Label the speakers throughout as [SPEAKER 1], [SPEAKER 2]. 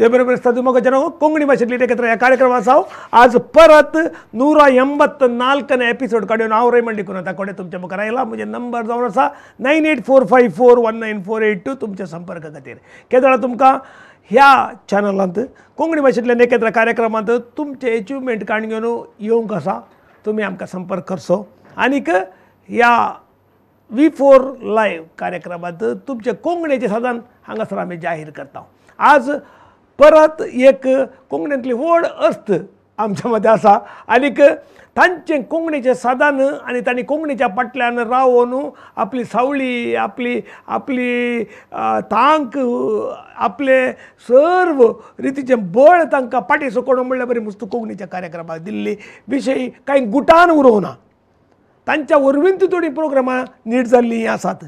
[SPEAKER 1] देवबरे मग जन कोंकणी भाषेतली नेकेत्रा या कार्यक्रमाचा आज परत 184 एपिसोड काढून हांव रेमंड डिकोन कडेन तुमच्या मुखार आयला. म्हजे नंबर जावन आसा 9845419482 तुमच्या संपर्क खातीर. केदळा तुमकां ह्या चॅनलांत कोंकणी भाशेंतल्या नेकेत्रा कार्यक्रमांत तुमचे अचिवमेंट काण घेवन येवंक आसा. तुमी आमकां संपर्क करचो. आनीक ह्या V4 लायव्ह कार्यक्रमांत तुमचे कोंकणीचे साधन हांगासर आमी जाहीर करता. आज परत एक कोंकणींतली व्हड अर्थ आमच्या मदें आसा आनीक तांचें कोंकणीचें साधन आनी तांणी कोंकणीच्या फाटल्यान रावन आपली सावळी आपली तांक आपले सर्व रितीचें बळ तांकां फाटीं सकून म्हणल्यार बरी मस्त कोंकणीच्या कार्यक्रमाक दिल्ली विशयी कांय गुटान उरोवना. तांच्या वरवीं थोडी प्रोग्रामां नीट जाल्लीं आसात.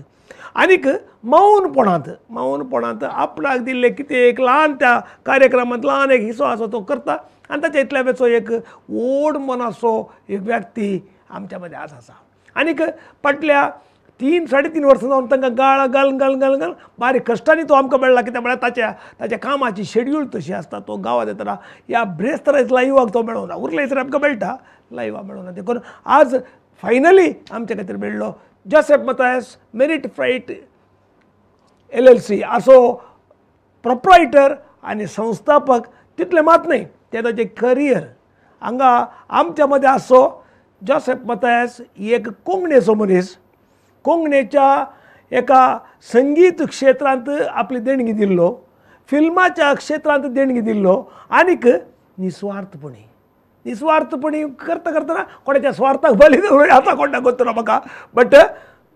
[SPEAKER 1] आनीक मौनपणांत आपणाक दिल्ले कितें एक ल्हान त्या कार्यक्रमांत ल्हान एक हिस्सो आसा तो करता आनी ताच्या इतल्या वेचो एक व्हड मनाचो एक व्यक्ती आमच्या मदें आज आसा. आनीक फाटल्या 3-3.5 वर्सां जावन तांकां घाल बारीक कश्टांनी तो आमकां मेळ्ळा. कित्याक म्हळ्यार ताच्या कामाची शेड्यूल तशी आसता. तो गांवांत येतना ह्या ब्रेस्तारायज लायव्हाक तो मेळोना. उरले दिसर आमकां मेळटा लायव्हाक मेळोना. देखून आज फायनली आमच्या खातीर मेळ्ळो जोसेफ माथियास फ्राईट LLC असो प्रोप्रायटर आनी संस्थापक. तितले मात न्हय, ते ताचें करियर हांगा आमच्या मदें आसो. जोसेफ माथियास एक कोंकणीचो मनीस, कोंकणीच्या एका संगीत क्षेत्रांत आपली देणगी दिल्लो, फिल्माच्या क्षेत्रांत देणगी दिल्लो आनीक निस्वार्थपणी करता कोणाच्या स्वार्थाक बली आतां कोणा करतलो म्हाका. बट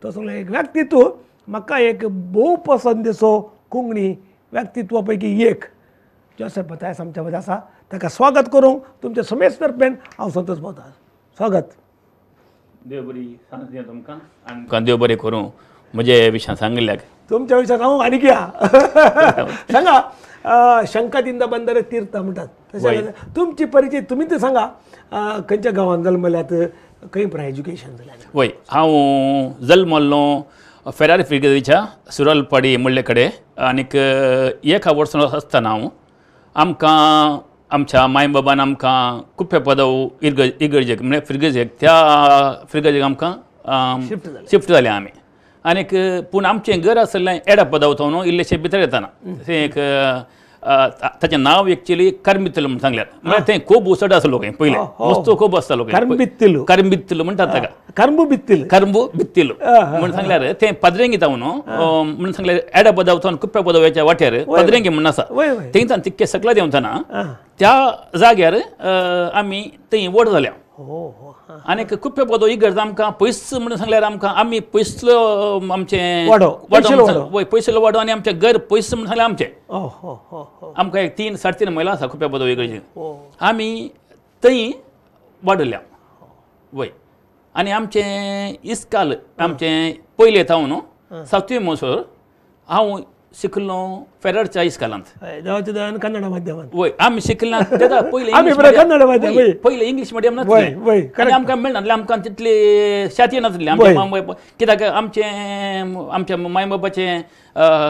[SPEAKER 1] तसलो एक व्यक्तित्व म्हाका एक भोव पसंदीचो कोंकणी व्यक्तित्वा पैकी एक जोसेफ माथियास आमच्या मदें आसा. ताका स्वागत करूंक तुमच्या समेस्त तर्फेन हांव संतोश भोवता. स्वागत.
[SPEAKER 2] देव बरी सांगता तुमकां आनी देव बरें करूं. म्हजे विशयां सांगल्याक
[SPEAKER 1] तुमच्या विशयां सांगू आनीक या सांगा. शंकादिंदा बंदर तीर्थ म्हणटात तशें तुमची परिचय तुमी ते सांगा. खंयच्या गांवांत जल्मल्यात, खंय पुरा एज्युकेशन जालें?
[SPEAKER 2] वय हांव जल्मल्लो फेरारी फ्रिगेरीच्या सुरलपाडी म्हणले कडेन. आनीक 1 वर्स आसतना हांव आमकां आमच्या माय बाबान आमकां कुप्पे पदव इगर्जेक म्हणजे फ्रिगेजेक त्या फ्रिगेजेक आमकां शिफ्ट जाले आमी. आनीक पूण आमचें घर आसलें एडा पदव थंय इल्लेशें भितर येताना तें एक ताचें नांव एक्चुअली करमित्तल म्हणून सांगल्यार. म्हळ्यार थंय खूब उसड आसलो खंय पयलीं मस्तो खूब आसतालो. करमित्तल म्हणटात ताका. करंबू बित्तिल म्हणून सांगल्यार तें पदरेंगी जावन म्हणून सांगल्यार एडा पदव थंय कुप्पे पदव्याच्या वाट्यार पदरेंगी म्हणून आसा. थंयच्यान तितके सकला देंवतना त्या जाग्यार आमी थंय व्हड जाल्या. आनीक कुप्पे पदव इगर्ज आमकां पयस म्हणून सांगल्यार आमी पयसलो आमचें पयसलो वाडो आनी आमचें घर पयस म्हणून सांगल्यार आमचें. आमकां एक 3-3.5 मैलां आसा कुप्पे पदव इगर्जेक. आमी थंय वाडल्या. वय आनी आमचें इस्काल आमचें पयलें थावन 7वी म्हणसर हांव शिकलो फेरारच्या इस्कालांत.
[SPEAKER 1] कन्नड माध्यमांत.
[SPEAKER 2] वय आमी शिकला तेदा पयलीं पयलीं इंग्लीश मिडियम नासलें आनी आमकां मेळनासलें. आमकां तितली शाती नासली. कित्याक आमच्या माय बापाचें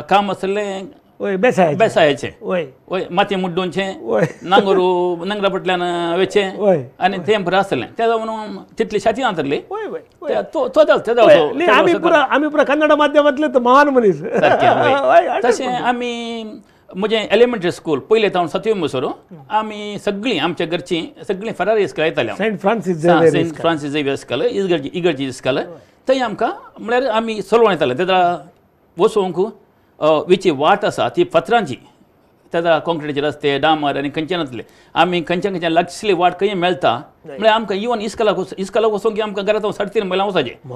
[SPEAKER 2] काम आसलें बेसायाचें. वय माती मुड्डोवचें नांगरा फाटल्यान वेचें आनी तें बरें आसलें. तें लागून तितली शाती नासली.
[SPEAKER 1] आमी पुरा कन्नड माध्यमांतले महान मनीस.
[SPEAKER 2] तशें आमी म्हजें एलिमेंटरी स्कूल पयलें थावन 7वी म्हणसर आमी सगळीं आमच्या घरचीं सगळीं फेरारी इस्काल येतालीं.
[SPEAKER 1] सेंट फ्रांसीस
[SPEAKER 2] झेवियर इस्काल इगर्जी इस्काल. थंय आमकां म्हळ्यार आमी चलवण येताले. तेदा वचूंक विची वाट आसा ती पत्रांची. तेदा कॉन्क्रिटीचे रस्ते डांबर आनी खंयचे नासले. आमी खंयच्या लागसली वाट खंय मेळटा म्हळ्यार आमकां इवन इस्कालाक वचूंक आमकां घरांत 3.5 मैलां वचाचें.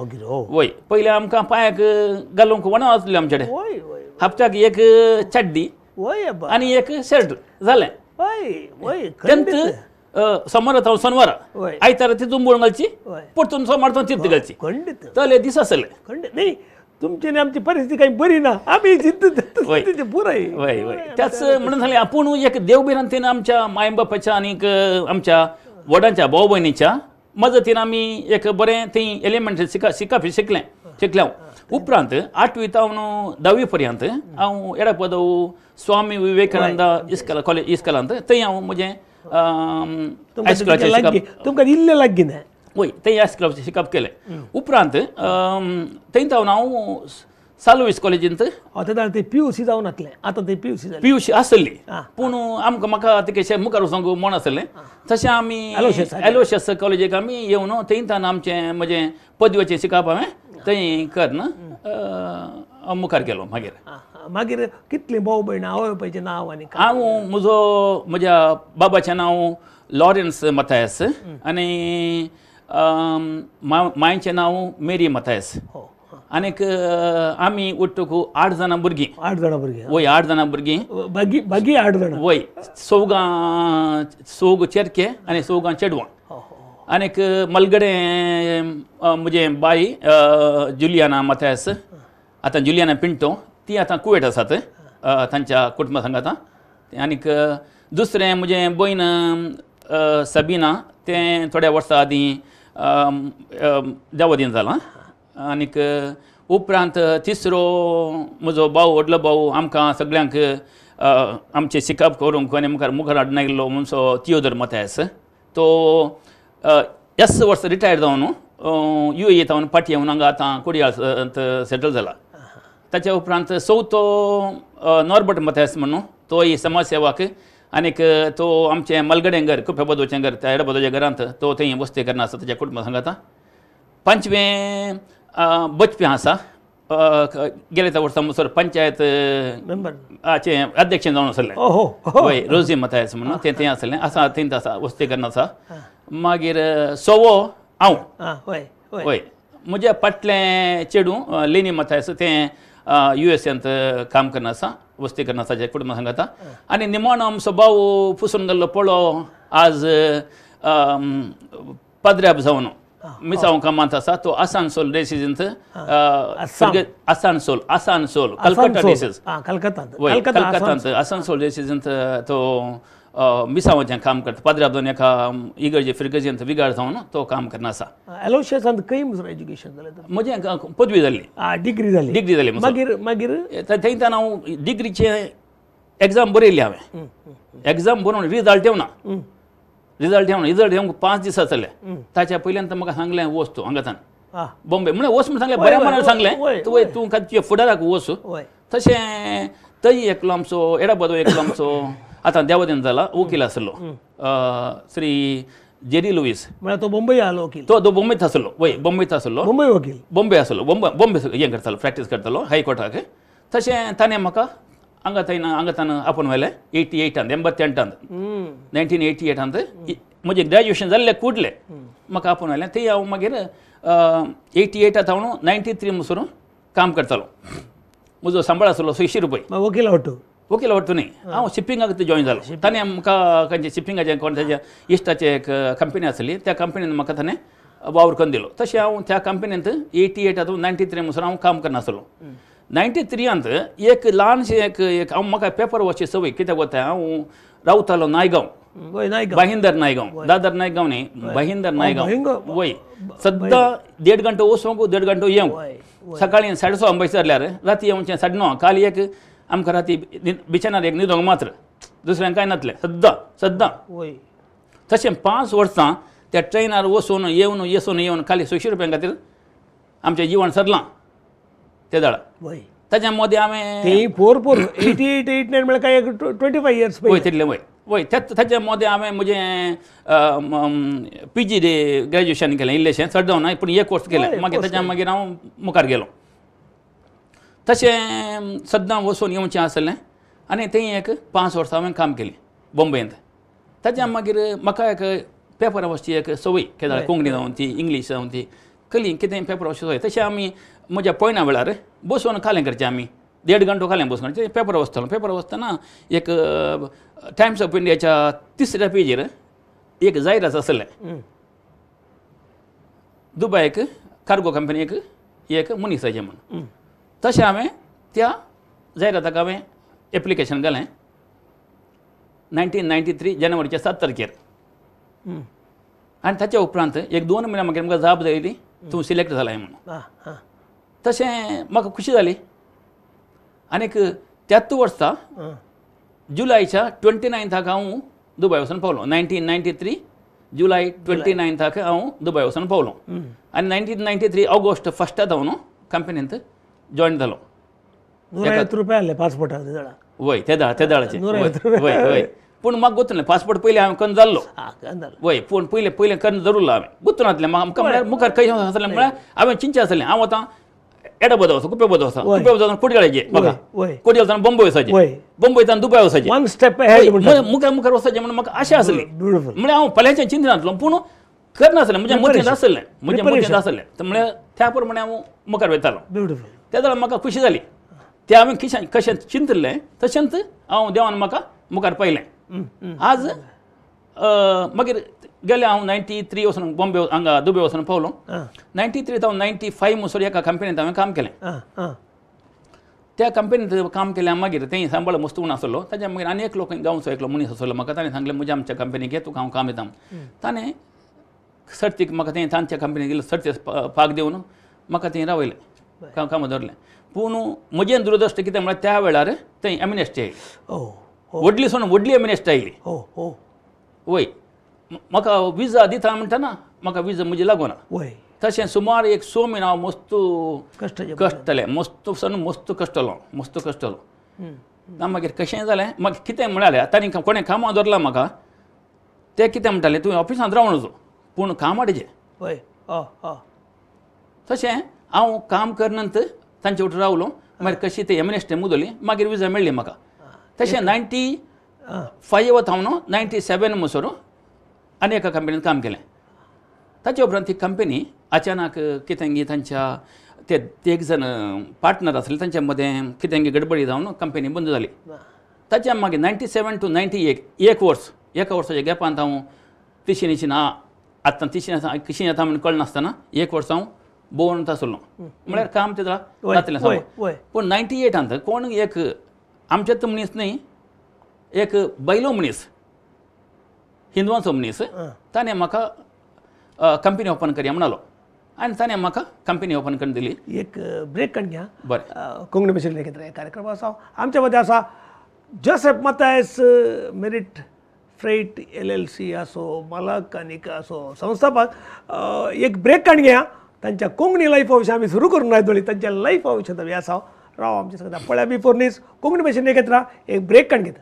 [SPEAKER 2] वय पयलीं आमकां पांयाक घालूंक वणा आसलें आमचे कडेन. हापच्याक एक चड्डी आनी एक शर्ट जालें. तेंत सोमार थावन शनिवारा आयतारा ती जुंबूळ घालची परतून सोमार थावन तीर्थ घालची. तले दीस आसले.
[SPEAKER 1] तुमची आनी आमची परिस्थिती काही बरी ना. आमी पुराय
[SPEAKER 2] त्याच म्हणून सांगलें आपूण एक देव बिरांतीन आमच्या माय बापाच्या आनीक आमच्या वडांच्या भाऊ भयणीच्या मजतीन आमी एक बरें थंय एलिमेंटरी शिकप शिकल्या उपरांत 8वी तावन 10वी पर्यंत हांव एडापदो स्वामी विवेकानंद इस्कॉलांत थंय हांव म्हजें हायस्कुलाचें शिकप
[SPEAKER 1] तुमकां इल्लें लागीं ना
[SPEAKER 2] वय थंय हायस्कुलाचें शिकप केलें उपरांत थंय तावन हांव सालवीस कॉलेजींत
[SPEAKER 1] आतां ते PUC जावन आसलें आतां ते PUC जालें
[SPEAKER 2] PUC आसली पूण म्हाका तें मुखार वचूंक म्हण आसलें तशें आमी एलोशियस कॉलेजीक आमी येवन थंयच्यान आमचें म्हजें पदवेचें शिकप हांवें थंय करन हांव मुखार गेलो
[SPEAKER 1] मागीर कितलीं भाव भयण आवय बापायचें नांव आनी
[SPEAKER 2] हांव म्हज्या बाबाचें नांव लॉरेन्स मथायस आनी मांयचें नांव मेरी मथायस आनीक आमी उठ्ठकू 8 जाणां भुरगीं वय 8 जाणां भुरगीं
[SPEAKER 1] बागी 8 जाणां
[SPEAKER 2] वय सोग चेरके आनी सोगां चेडवां आनीक मलगडे म्हजे बाई जुलियाना मथायस आतां जुलियाना पिंटो ती आतां कुवेट आसात तांच्या कुटुंबा सांगाता आनीक दुसरें म्हजें भयण सबीना तें थोड्या वर्सां आदीं देवादीन जालां आनीक उपरांत तिसरो म्हजो भाव व्हडलो भाव आमकां सगळ्यांक आमचें शिकप करूंक आनी मुखार हाडून आयिल्लो म्हणसो तियोदर मथायस तो वर्स रिटायर जावन UAE तावन पाटी येवन हांगा आतां कोडयाळांत सेटल जाला ताच्या उपरांत चवथो नॉर्बर्ट मथायस म्हणून तो ही समाज सेवाक आनीक तो आमचें मलगडें घर कुपेबदोचें घर त्या एडबदोच्या घरांत तो थंय वस्ती करना आसा ताच्या कुटुंबा सांगाता पंचवें बचपें आसा गेल्या त्या वर्सा म्हणसर पंचायत हाचे अध्यक्ष जावन आसलें वय रोजी मथायस म्हणून तें थंय आसलें आसा थंय आसा वस्ती करना आसा मागीर सवो हांव वय म्हज्या फाटलें चेडूं लेनी मथायस तें USAंत काम करना आसा वस्ती करना आसा जे कुटुंबा सांगाता आनी निमोण आमचो भाव पुसून गेल्लो पळो आज पाद्र्याब जावन मिसांव कामांत आसा तो आसानसोल रेसिडेंट आसानसोल कलकत्ता रेसिडेंट कलकत्तांत आसानसोल रेसिडेंट तो मिसांवाचें काम करता पाद्र्याब जावन एका इगर्जे फिरगजेंत विगाड जावन तो काम करना आसा
[SPEAKER 1] एलोशियसांत खंय म्हजो एज्युकेशन जालें
[SPEAKER 2] म्हजें पदवी जाल्ली
[SPEAKER 1] डिग्री जाली मागीर
[SPEAKER 2] थंयच्यान हांव डिग्रीचें एग्जाम बरयली हांवें एग्जाम बरोवन रिजल्ट येवना रिजल्ट येवंक 5 दीस जाले ताच्या पयल्यान म्हाका सांगलें वच तूं हांगाच्यान बॉम्बे म्हणल्यार वच म्हणून सांगलें बऱ्या मनान सांगलें तूं तुज्या फुडाराक वच तशें थंय एकलो आमचो एडाबदो एकलो आमचो आतां देवादीन जाला वकील आसलो श्री जेरी लुईस
[SPEAKER 1] म्हळ्यार तो बॉम्बे आलो वकील
[SPEAKER 2] तो बॉम्बेत आसलो वय बॉम्बेत आसलो
[SPEAKER 1] बॉम्बे वकील
[SPEAKER 2] बॉम्बे आसलो बॉम्बे हें करतालो प्रॅक्टीस करतालो हायकोर्टाक तशें ताणें म्हाका हांगातान आपोवन व्हेलें 88 1988 म्हजें ग्रॅज्युएशन जाल्लें कुडलें म्हाका आपोवन व्हेलें थंय हांव मागीर 88 हांव 93 म्हणसर काम करतालो म्हजो सांबाळ आसलो 600 रुपया वकील आवडतो न्ही हांव शिपिंगाक जॉइन जालो ताणें म्हाका खंयचे शिपिंगाचें कोण ताच्या इश्टाचें एक कंपनी आसली त्या कंपनीन म्हाका ताणें वावर करून दिलो तशें हांव त्या कंपनींत 88 93 म्हणसर हांव काम करनासलो 93 एक ल्हानशें एक हांव म्हाका पेपर वॉचची संवय कित्याक वता हांव रावतालो नायगांव भाईंदर नायगांव दादर नायगांव न्ही भाईंदर नायगांव वय सद्दां 1.5 घंटो वचूंक 1.5 घंटो येवंक सकाळीं 6:30 अंबायसर जाल्यार राती येवचें 9:30 काल एक आमकां राती बिछानार एक न्हिदोंक मात्र दुसऱ्यांक कांय नासलें सद्दां तशें 5 वर्सां त्या ट्रेनार वचून येवन खाली 600 रुपयां खातीर आमचें जिवन सरलां ते दाडा ताच्या मदीं हांवें
[SPEAKER 1] 88 म्हळ्यार काय 25 इयर्स
[SPEAKER 2] वय तितलें वय ताच्या मदीं हांवें म्हजें PG ग्रॅज्युएशन केलें इल्लेशें चड जावना पूण एक कोर्स केलें मागीर हांव मुखार गेलो तशें सद्दां वचून येवचें आसलें आनी थंय एक 5 वर्सां हांवें काम केलें बॉम्बेंत ताच्या मागीर म्हाका एक पेपर वाचची एक संवय केदाळ कोंकणी जावन ती इंग्लीश जावन ती कली कितें पेपर वाचची संवय तशें आमी म्हज्या पयना वेळार बसून खालें करचें आमी 1.5 घंटो खालें बसून पेपर वाचतालो पेपर वाचतना एक टायम्स ऑफ इंडियाच्या 3ऱ्या पेजीर एक जायरात आसलें दुबयक कार्गो कंपनीक एक मनीसाचें म्हणून तशें हांवें त्या जायराताक हांवें एप्लिकेशन घालें 1993 जानेवारीच्या 7 तारखेर आनी ताच्या उपरांत एक 2 म्हयन्या मागीर म्हाका जाप जायली तूं सिलेक्ट जालाय म्हणून तशें म्हाका खुशी जाली आनीक त्याच वर्सा जुलायच्या 29th हांव दुबय वचून पावलो 1993 जुलय 29th हांव दुबय वचून पावलो आनी 1993 ऑगस्ट 1 हांव न्हू कंपनींत जॉयन जालो
[SPEAKER 1] ₹150 आहले पासपोर्टाक ते दाडा
[SPEAKER 2] वय ते दाडाचे वय वय पूण म्हाका गोतलें पासपोर्ट पयलीं हांवें करून जाल्लो वय पूण पयलें करून जरूर हांवें गुंतून नासलें म्हाका म्हळ्यार मुखार खंय आसलें म्हळ्यार हांवें चिंता आसलें हांव आतां एडा बदो वचो कुपे बदो वचोन कुडयाळेचे म्हाका कुडयाळ वचोन बॉम्बे वचपाचें बॉम्बेच्यान दुबय वचपाचें
[SPEAKER 1] वन स्टेप अहेड
[SPEAKER 2] मुखार वचपाचें म्हणून म्हाका आशा आसली म्हळ्यार हांव फाल्यांचें चिंता नासलो पूण करनासलें म्हणजे मतींत आसलें तर म्हळ्यार त्या प्रमाणे हांव मुखार वयतालो त्या वेळार म्हाका खुशी जाली ते हांवें कशें चिंतलें तशेंच हांव देवान म्हाका मुखार पयलें आज मागीर गेले हांव 93 वचून बॉम्बे हांगा दुबय वचून पावलो 93 तो 95 म्हणसर एका कंपनींत हांवें काम केलें त्या कंपनींत काम केल्या मागीर तें सांबाळ मस्त उण आसलो ताच्या मागीर आनी एक लोक गांवचो एकलो मनीस आसलो म्हाका ताणें सांगलें म्हज्या आमच्या कंपनीक ये तुका हांव काम दिता ताणें सर्तीक म्हाका तें तांच्या कंपनीक गेलो सर्तीक पाग दिवन म्हाका थंय रावयलें काम धरलें पूण म्हजें दुरदृश्ट कितें म्हळ्यार त्या वेळार थंय एमनेस्टी आयली व्हडलीसून व्हडली एमनेस्टी आयली वय म्हाका विजा दिता म्हणटना म्हाका विजा म्हजी लागना तशें सुमार एक 6 म्हयने हांव मस्त कश्टलें मस्त कश्टलो मागीर कशें जालें म्हाका कितें म्हणालें तांणी कोणें कामां दवरलां म्हाका ते कितें म्हणटालें तुवें ऑफिसांत राव नजो पूण काम हाडचें तशें हांव काम करनंत तांचे वांगडा रावलो मागीर कशी ते एमनेस्टी मुदली मागीर विजा मेळ्ळी म्हाका तशें 95 हांव न्हू 97 म्हणसर आनी एका कंपनींत काम केलें ताचे उपरांत ती कंपनी अचानक कितें तांच्या ते एक जण पार्टनर आसले तांच्या मदें कितें गडबडी जावन कंपनी बंद जाली ताच्या मागीर 97 to 98 एका वर्साच्या गॅपांत हांव तिशीन आतां तिशीन कशी येता म्हण कळनासतना 1 वर्स हांव भोंवून आसलो म्हळ्यार काम ते जातलें पूण 98 कोण एक आमचेच मनीस न्ही एक बैलो मनीस हिंदवांचो मनीस ताणें म्हाका कंपनी ओपन करया म्हणलो आनी ताणें म्हाका कंपनी ओपन करून दिली
[SPEAKER 1] एक ब्रेक काडून घ्या
[SPEAKER 2] बरें
[SPEAKER 1] कोंकणी भाशेंतले नकेत्रा कार्यक्रम आसा आमच्या मदें आसा Joseph Mathias merit freight LLC आसो मालक आनीक आसो संस्थापक एक ब्रेक काडून घ्या तांच्या कोंकणी लायफा विशीं आमी सुरू करून लायतली तांच्या लायफा विशीं वी आसा राव आमचे सगळ्या पळया बिफोर न्यूज कोंकणी भाशेन नकेत्रा एक ब्रेक काडून घेता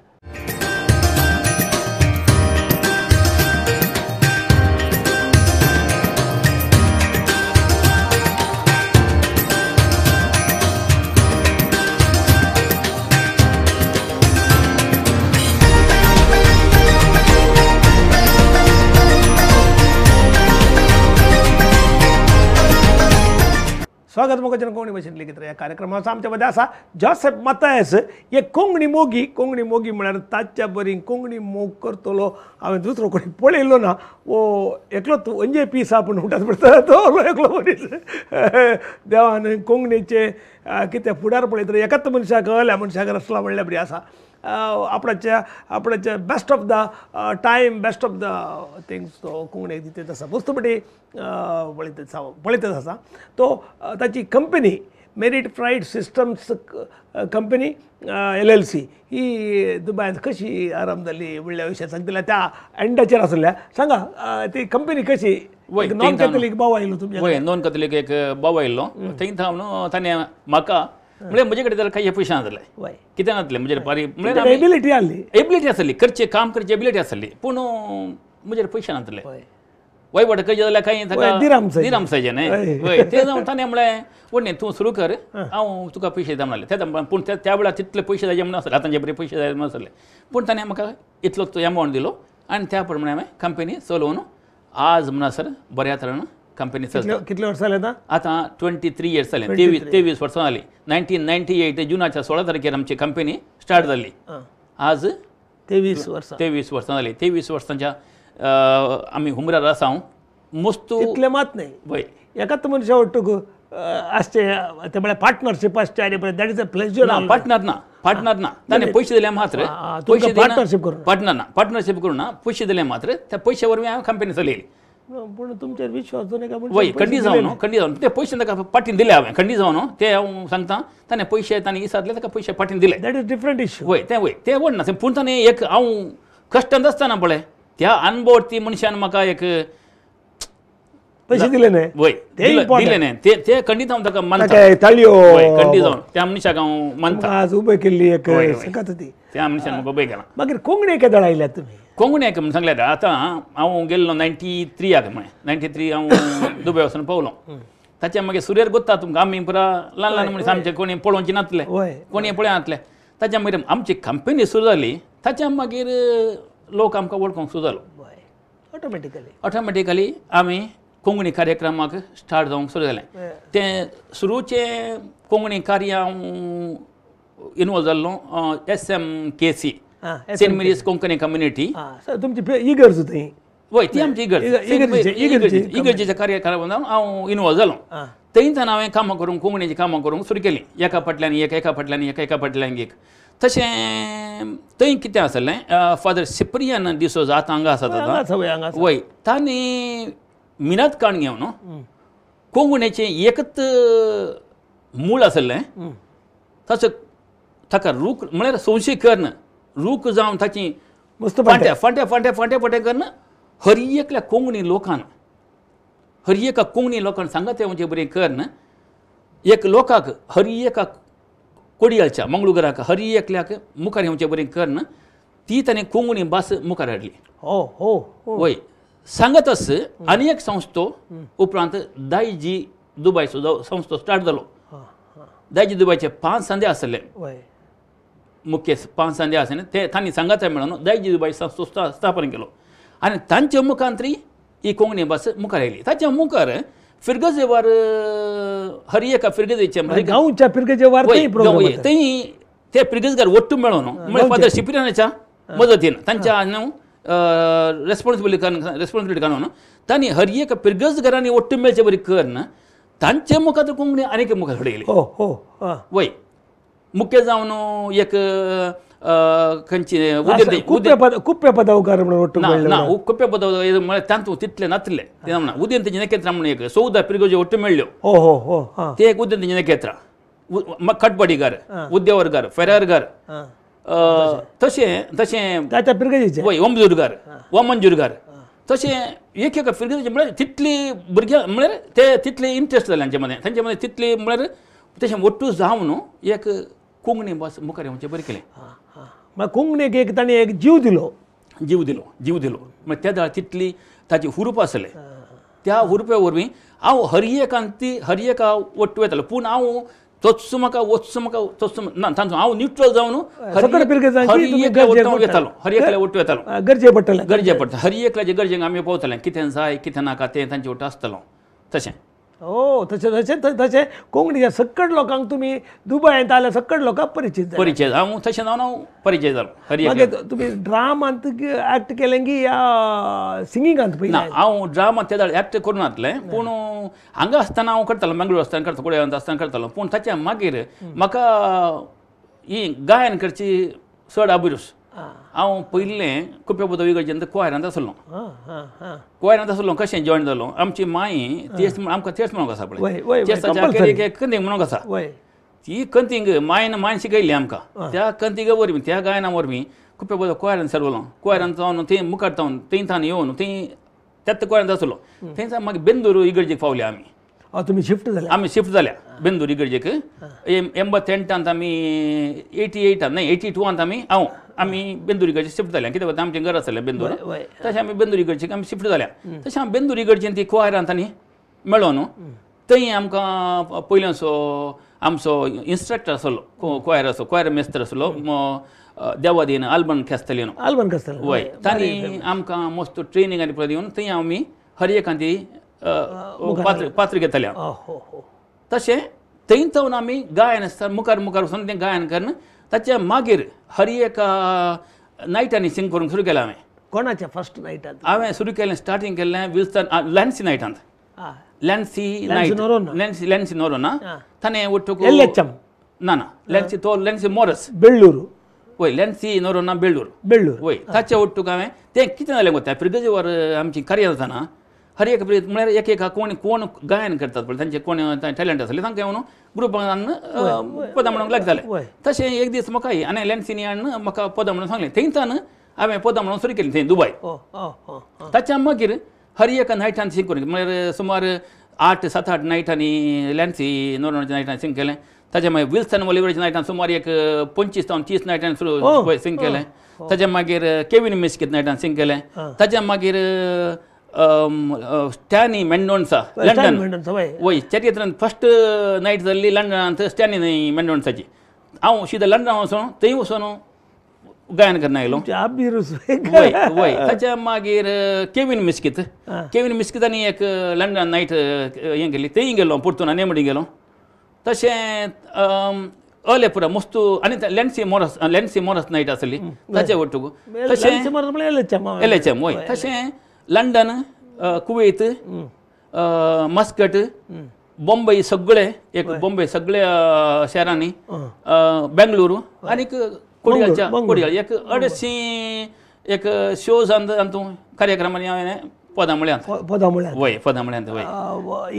[SPEAKER 1] स्वागत मोगजन कोंकणी भाशेंतली नकेत्रा ह्या कार्यक्रमाचो आमच्या मदें आसा जोसेफ माथायस एक कोंकणी मोगी म्हळ्यार ताच्या बरी कोंकणी मोग करतलो हांवें दुसरो कोणी पळयलो ना वो एकलो तूं अंजे पीस आपूण म्हणटात पळय तो एकलो मनीस देवान कोंकणीचे कितें फुडार पळयत एकाच मनशाक कळल्या मनशाक रचला म्हणल्या बरी आसा आपणाच्या best of the time best of the things तो कोंकणीक दितात आसा वस्तुपटी पळयतच आसा तो ताची company merit freight systems company LLC ही दुबयांत कशी आरंभ जाली म्हणल्या विशय सांगतल्या त्या एंडाचेर आसल्या सांगा ती कंपनी कशी नॉन कॅथलीक भाव आयलो तुमच्या
[SPEAKER 2] नॉन कॅथलीक एक भाव आयलो थंय न्हू ताणें म्हाका म्हणजे म्हजे कडेन काही पयशे नासले कितें नासले म्हणजे पारी म्हळ्यार एबिलिटी आसली करचे काम करची एबिलिटी आसली पूण म्हजे पयशे नासले वयवट कशें जाल्यार काही दिरामसायचे न्हय ते जावन ताणें म्हळें व्हडलें तूं सुरू कर हांव तुका पयशे दिता म्हणलें पूण त्या वेळार तितले पयशे जाय म्हण नासले आतांचे बरे पयशे जाय म्हण नासले पूण ताणें म्हाका इतलो एमावंट दिलो आनी त्या प्रमाणे हांवें कंपनी चलोवन आज म्हणसर बऱ्या तरेन कंपनी चलता
[SPEAKER 1] कितले वर्सां जाले
[SPEAKER 2] आतां 23 इयर्स जाले 23 वर्सां जाली 1998 जुनाच्या 16 तारखेर आमची कंपनी स्टार्ट जाली आज
[SPEAKER 1] 23 वर्सां
[SPEAKER 2] जाली 23 वर्सांच्या आमी हुमरार आसा मस्त
[SPEAKER 1] इतले मात न्हय
[SPEAKER 2] वय
[SPEAKER 1] एकाच मनशा वाटूक आसचे ते म्हळ्यार पार्टनरशीप आसचे आनी that is a pleasure
[SPEAKER 2] partner ना ताणें पयशे दिले मात्र
[SPEAKER 1] पार्टनरशीप करून
[SPEAKER 2] पार्टनरशीप करून ना पयशे दिले मात्र त्या पयशे वरवीं हांवें कंपनी चलयली
[SPEAKER 1] पूण तुमचेर विश्वास जो का
[SPEAKER 2] वय खंडी जावन खंडी जावन ते पयशे ताका पाटीन दिले हांवें खंडी जावन ते हांव सांगता ताणें पयशे ताणें इसादले ताका पयशे पाटीन दिले
[SPEAKER 1] दॅट इज डिफरंट इश्यू
[SPEAKER 2] वय ते व्हड ना पूण ताणें एक हांव कश्टांत आसतना पळय त्या अनुभव ती मनशान म्हाका एक
[SPEAKER 1] पैसे दिले न्हय
[SPEAKER 2] वय दिले न्हय ते खंडीत हांव ताका मानता
[SPEAKER 1] ताळयो
[SPEAKER 2] खंडी जावन त्या मनशाक हांव मानता
[SPEAKER 1] आज उबे केल्ली एक सकत ती
[SPEAKER 2] त्या मनशान म्हाका उबय केला
[SPEAKER 1] मागीर कोंकणी केदळ आयल्यात तुमी
[SPEAKER 2] कोंकणीक म्हणून सांगल्यार आतां हांव गेल्लो 93 म्हळें 93 हांव दुबय वचून पावलो ताच्या मागीर सुरेर गोत्ता तुमकां आमी पुरा ल्हान मनीस आमचे कोणी पळोवचे नासले कोणी पळय नासले ताच्या मागीर आमची कंपनी सुरू जाली ताच्या मागीर लोक आमकां वळखूंक सुरू जालो ऑटोमॅटिकली आमी कोंकणी कार्यक्रमाक स्टार्ट जावंक सुरू जालें तें सुरूचे कोंकणी कार्य हांव इनवॉल्व जाल्लो SMKC saint Mary's Konkani community
[SPEAKER 1] तुमची इगर्ज थंय
[SPEAKER 2] वय ती आमची इगर्जेच्या कार्यक्रमांत हांव इनवॉल्व जालो थंयच्यान हांवें कामां करूंक कोंकणीची कामां करूंक सुरू केलीं एका फाटल्यान एका फाटल्यान एक तशें थंय कितें आसलें फादर सिप्रियन डिसोजा आतां हांगा आसा वय तांणी मिनत काण घेवन कोंकणीचें एकच मूळ आसलें तसो ताका रूख म्हळ्यार संशय करन रूख जावन ताची फांटे करन हर एकल्या कोंकणी लोकांक हर एका कोंकणी लोकांक सांगात म्हणजे बरें करन एक लोकाक हर एका कोडयालच्या मंगळुगराक हर एकल्याक मुखार येवचें बरें करन ती ताणें कोंकणी भास मुखार हाडली वय सांगतच आनी एक संस्थो उपरांत दायजी दुबय संस्थो स्टार्ट जालो दायजी दुबयचे 5 संदे आसले मुख्य 5 संदे आसले ते तांणी सांगात मेळून दायजी दुबय संस्थो स्थापन केलो आनी तांचे मुखांतरी ही कोंकणी भास मुखार आयली ताच्या मुखार फिरगजेवार हर एका फिरगजेचे
[SPEAKER 1] गांवच्या फिरगजेवार
[SPEAKER 2] थंय ते फिरगजगार वट्टू मेळून म्हळ्यार फादर सिप्रियनाच्या मदतीन तांच्या रेस्पॉन्सिबिलिटी काडून तांणी हर एका फिरगजगारांनी वट्टू मेळचे बरी करन तांचे मुखार कोंकणी आनीक मुखार हाडयली वय मुख्य जावन एक खंयची
[SPEAKER 1] कुप्य पदावकार
[SPEAKER 2] ना कुप्य पदावकार म्हळ्यार तांतू तितले नासले ते म्हणा उदयंतीची नकेत्रा म्हणून एक 14 फिरगोजे वट्टू मेळ्ळ्यो ते एक उदयंतीची नकेत्रा खटपडीकार उद्देवरकार फेरारकार तशें वय ओमजूरगार वमंजूरगार तशें एक फिरगोजे म्हळ्यार तितली भुरग्यां म्हळ्यार ते तितले इंट्रस्ट जाले तांचे मदें तितली म्हळ्यार तशें वट्टू जावन एक कोंकणी भास मुखार येवचें बरें केलें
[SPEAKER 1] कोंकणीक एक ताणें एक जीव दिलो
[SPEAKER 2] म्हळ्यार त्या दाळ तितली ताची हुरूप आसले त्या हुरुपे वरवीं हांव हर एका वट्टू येतालो पूण हांव तोच म्हाका ना तांचो हांव न्यूट्रल जावन हर एकल्या वट्टू येतालो
[SPEAKER 1] गरजे पडटा
[SPEAKER 2] हर एकल्याचे गरजेक आमी पावताले कितें जाय कितें नाका तें तांचे वट्टू आसतलो तशें
[SPEAKER 1] तशें कोंकणीच्या सकट लोकांक तुमी दुबयांत आल्या सकट लोकांक परिचय
[SPEAKER 2] हांव तशें जावन हांव परिचय जालो
[SPEAKER 1] मागीर तुमी ड्रामांत एक्ट केलें की सिंगिंगांत पयलीं
[SPEAKER 2] हांव ड्रामांत त्या एक्ट करून नासलें पूण हांगा आसतना हांव करतालो मंगळूर आसतना करतालो कुडयांत आसतना करतालो पूण ताच्या मागीर म्हाका ही गायन करची चड अभिरूच हांव पयलें कुप्या पदवी गरजेंत क्वायरांत आसलो कशें जॉयन जालो आमची माई तेच आमकां तेच म्हणूंक आसा पळय तेसाच्या कंतीक म्हणूंक आसा ती कंतीक मायन शिकयली आमकां त्या कंतीक वरवीं त्या गायना वरवीं कुप्या पदवी क्वायरांत सरलो क्वायरांत जावन थंय मुखार जावन थंयच्यान येवन थंय त्याच क्वायरांत आसलो थंयच्यान मागीर बेंदूर इगर्जेक पावले
[SPEAKER 1] आमी
[SPEAKER 2] शिफ्ट जाल्या बेंदूर इगर्जेक 88 आमी 82 आमी बेंदूर इगर्जेक शिफ्ट जाल्या कित्याक आमचें घर आसलें बेंदूर तशें आमी बेंदूर इगर्जेक आमी शिफ्ट जाल्या तशें हांव बेंदूर इगर्जेन ती क्वायरांत आनी मेळोन थंय आमकां पयलींचो आमचो इन्स्ट्रक्टर आसलो क्वायर मेस्तर आसलो देवादीन आल्बन कास्तेलिनो वय तांणी आमकां मस्त ट्रेनींग आनी पळय दिवन थंय आमी हर एकान ती पात्र घेतले तशें थंय जावन आमी गायन आसता मुखार वचून तें गायन करन ताच्या मागीर हर एका नायटांनी सिंग करूंक सुरू केलें हांवें
[SPEAKER 1] कोणाच्या फर्स्ट नायटांत
[SPEAKER 2] हांवें सुरू केलें स्टार्टींग केल्लें विल्सन लॅन्सी नायटांत लॅन्सी नोरोना ताणें वट्टूक ना लॅन्सी मोरस
[SPEAKER 1] बेळ्ळूर
[SPEAKER 2] वय लॅन्सी नोरोना बेळ्ळूर वय ताच्या वट्टूक हांवें तें कितें जालें गो त्या फिरगजेवर आमची कार्य जाताना हर एक म्हळ्यार एक कोण कोण गायन करतात पळय तांचे कोण टॅलंट आसले तांकां म्हणून ग्रुपान पदां म्हणूंक लागताले तशें एक दीस म्हाका आनी लॅन्सीनी हाडून म्हाका पदां म्हणून सांगलें थंयच्यान हांवें पदां म्हणून सुरू केली थंय दुबय ताच्या मागीर हर एक नायटान सिंग करून म्हळ्यार सुमार 8 7 8 नायटांनी लॅन्सी नोर्माच्या नायटान सिंग केलें ताच्या मागीर विल्सन ओलिव्हराच्या नायटान सुमार एक 25 ते 30 नायटान सुरू सिंग केलें ताच्या मागीर केविन मिस्कीत नायटान सिंग केलें ताच्या मागीर स्टॅनी मेंडोन्सा लंडन वय चरित्रान फर्स्ट नायट जाल्ली लंडनांत स्टॅनी मेंडोन्साची हांव सीदा लंडन वचून थंय वचून गायन करना आयलो वय वय ताच्या मागीर केविन मिस्कितांनी एक लंडन नायट हें केली थंय गेलो परतून नेमडी गेलो तशें अलेपुरा मस्तू आनी लॅन्सी मोरस नायट आसली ताचे वटूक तशें LHM वय तशें लंडन कुवेत मस्कट बॉम्बे सगळे शारांनी बेंगलुरू आनीक कोडयाळच्या एक 250 एक शोज हातूंत कार्यक्रमांनी हांवें पदां म्हळ्यांत वय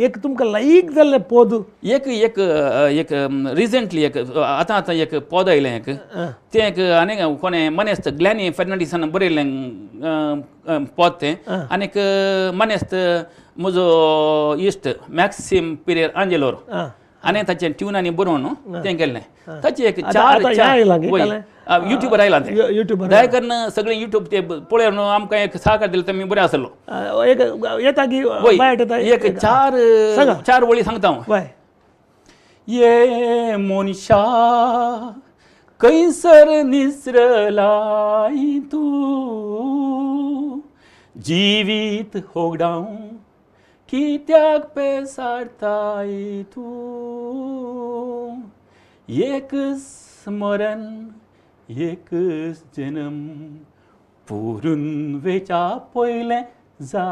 [SPEAKER 1] एक तुमकां लायक जाल्लें पद
[SPEAKER 2] एक रिसेंटली एक आतां एक पद आयलें एक तें एक आनीक कोणें मनेस्त ग्लॅनी फर्नांडीसान बरयल्लें पद तें आनीक मनेस्त म्हजो इश्ट मॅक्सिम पिरेर आंजेलोर आनी ताचें ट्युनांनी बरोवन तें केल्लें ताचें एक 4 युट्यूबर आयला दया करून सगळें युट्यूब ते पळय न्हू आमकां एक सहकार दिलो तर मी बरें आसलो एक 4 वळी सांगता हांव ये मनशा कैसर निसरलाई तूं जिवीत होगडाव कित्याक पेसारताय तूं एक स्मरण एक जन्म पुरून वेच्या पयलें जा